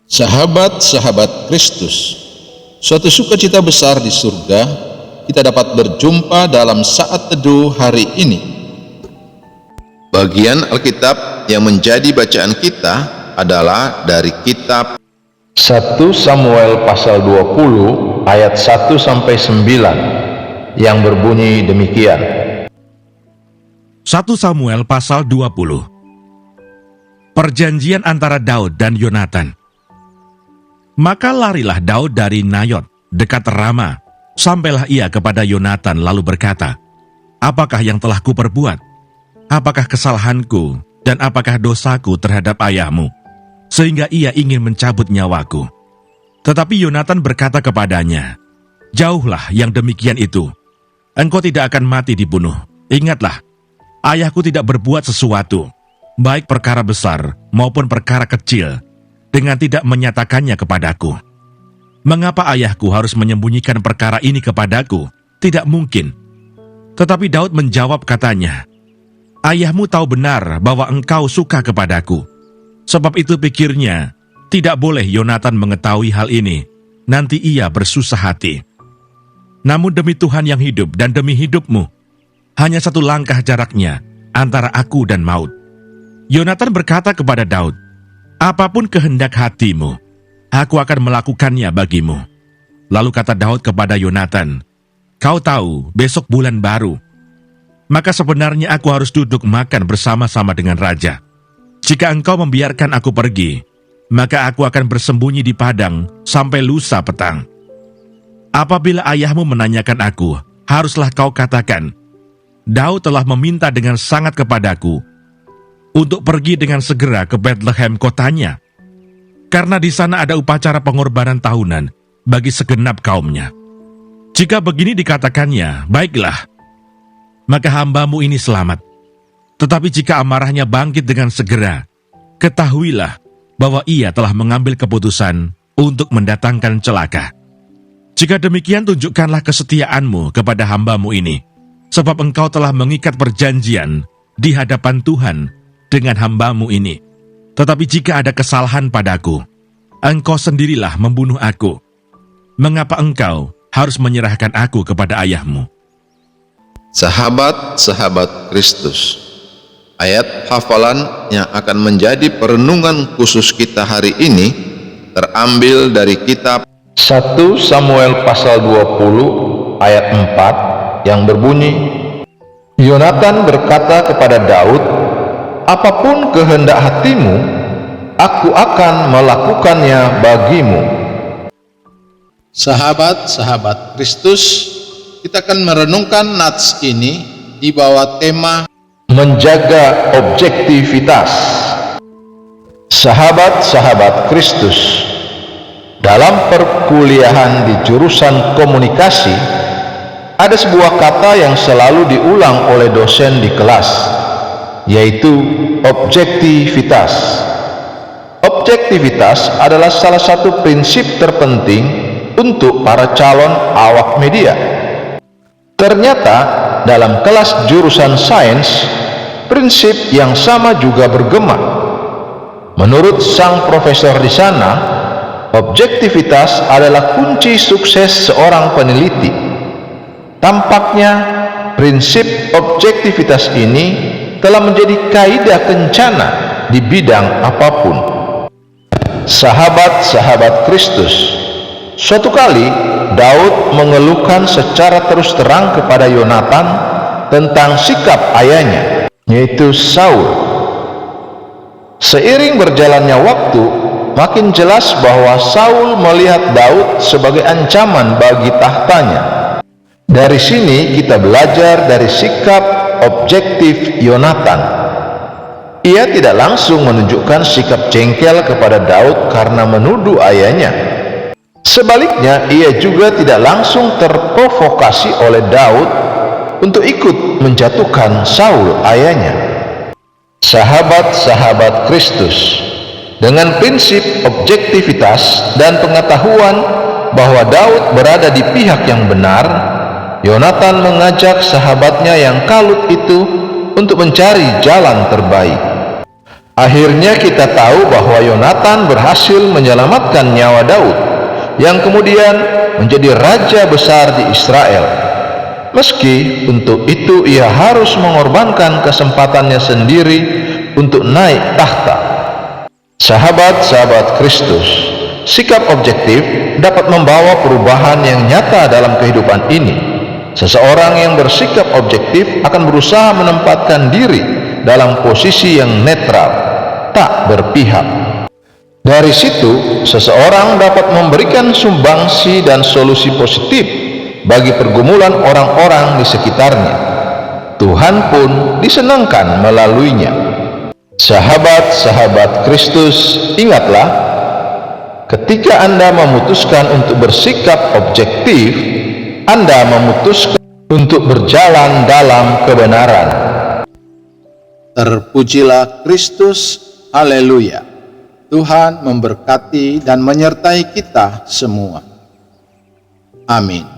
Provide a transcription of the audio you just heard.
Sahabat-sahabat Kristus, suatu sukacita besar di surga kita dapat berjumpa dalam saat teduh hari ini. Bagian Alkitab yang menjadi bacaan kita adalah dari kitab 1 Samuel pasal 20 ayat 1 sampai 9 yang berbunyi demikian. 1 Samuel pasal 20. Perjanjian antara Daud dan Yonatan. Maka larilah Daud dari Nayot, dekat Rama, sampailah ia kepada Yonatan lalu berkata, "Apakah yang telah kuperbuat? Apakah kesalahanku dan apakah dosaku terhadap ayahmu, sehingga ia ingin mencabut nyawaku?" Tetapi Yonatan berkata kepadanya, "Jauhlah yang demikian itu. Engkau tidak akan mati dibunuh. Ingatlah, ayahku tidak berbuat sesuatu, baik perkara besar maupun perkara kecil, dengan tidak menyatakannya kepadaku. Mengapa ayahku harus menyembunyikan perkara ini kepadaku? Tidak mungkin." Tetapi Daud menjawab katanya, "Ayahmu tahu benar bahwa engkau suka kepadaku. Sebab itu pikirnya, tidak boleh Yonatan mengetahui hal ini, nanti ia bersusah hati. Namun demi Tuhan yang hidup dan demi hidupmu, hanya satu langkah jaraknya antara aku dan maut." Yonatan berkata kepada Daud, "Apapun kehendak hatimu, aku akan melakukannya bagimu." Lalu kata Daud kepada Yonatan, "Kau tahu, besok bulan baru. Maka sebenarnya aku harus duduk makan bersama-sama dengan raja. Jika engkau membiarkan aku pergi, maka aku akan bersembunyi di padang sampai lusa petang. Apabila ayahmu menanyakan aku, haruslah kau katakan, Daud telah meminta dengan sangat kepadaku untuk pergi dengan segera ke Bethlehem kotanya, karena di sana ada upacara pengorbanan tahunan bagi segenap kaumnya. Jika begini dikatakannya, baiklah, maka hambamu ini selamat. Tetapi jika amarahnya bangkit dengan segera, ketahuilah bahwa ia telah mengambil keputusan untuk mendatangkan celaka. Jika demikian, tunjukkanlah kesetiaanmu kepada hambamu ini, sebab engkau telah mengikat perjanjian di hadapan Tuhan dengan hambamu ini. Tetapi jika ada kesalahan padaku, engkau sendirilah membunuh aku. Mengapa engkau harus menyerahkan aku kepada ayahmu?" Sahabat-sahabat Kristus, ayat hafalan yang akan menjadi perenungan khusus kita hari ini terambil dari kitab 1 Samuel pasal 20 ayat 4 yang berbunyi, Yonatan berkata kepada Daud, "Apapun kehendak hatimu, aku akan melakukannya bagimu." Sahabat-sahabat Kristus, kita akan merenungkan nats ini di bawah tema menjaga objektivitas. Sahabat-sahabat Kristus, dalam perkuliahan di jurusan komunikasi, ada sebuah kata yang selalu diulang oleh dosen di kelas, yaitu objektivitas. Objektivitas adalah salah satu prinsip terpenting untuk para calon awak media. Ternyata dalam kelas jurusan sains, prinsip yang sama juga bergema. Menurut sang profesor di sana, objektivitas adalah kunci sukses seorang peneliti. Tampaknya prinsip objektivitas ini telah menjadi kaidah kencana di bidang apapun. Sahabat-sahabat Kristus, suatu kali Daud mengeluhkan secara terus terang kepada Yonatan tentang sikap ayahnya, yaitu Saul. Seiring berjalannya waktu, makin jelas bahwa Saul melihat Daud sebagai ancaman bagi tahtanya. Dari sini kita belajar dari sikap objektif Yonatan. Ia tidak langsung menunjukkan sikap jengkel kepada Daud karena menuduh ayahnya. Sebaliknya, ia juga tidak langsung terprovokasi oleh Daud untuk ikut menjatuhkan Saul ayahnya. Sahabat-sahabat Kristus, dengan prinsip objektivitas dan pengetahuan bahwa Daud berada di pihak yang benar, Yonatan mengajak sahabatnya yang kalut itu untuk mencari jalan terbaik. Akhirnya kita tahu bahwa Yonatan berhasil menyelamatkan nyawa Daud, yang kemudian menjadi raja besar di Israel. Meski untuk itu ia harus mengorbankan kesempatannya sendiri untuk naik tahta. Sahabat-sahabat Kristus, sikap objektif dapat membawa perubahan yang nyata dalam kehidupan ini. Seseorang yang bersikap objektif akan berusaha menempatkan diri dalam posisi yang netral, tak berpihak. Dari situ, seseorang dapat memberikan sumbangsi dan solusi positif bagi pergumulan orang-orang di sekitarnya. Tuhan pun disenangkan melaluinya. Sahabat-sahabat Kristus, ingatlah, ketika Anda memutuskan untuk bersikap objektif, Anda memutuskan untuk berjalan dalam kebenaran. Terpujilah Kristus, haleluya. Tuhan memberkati dan menyertai kita semua. Amin.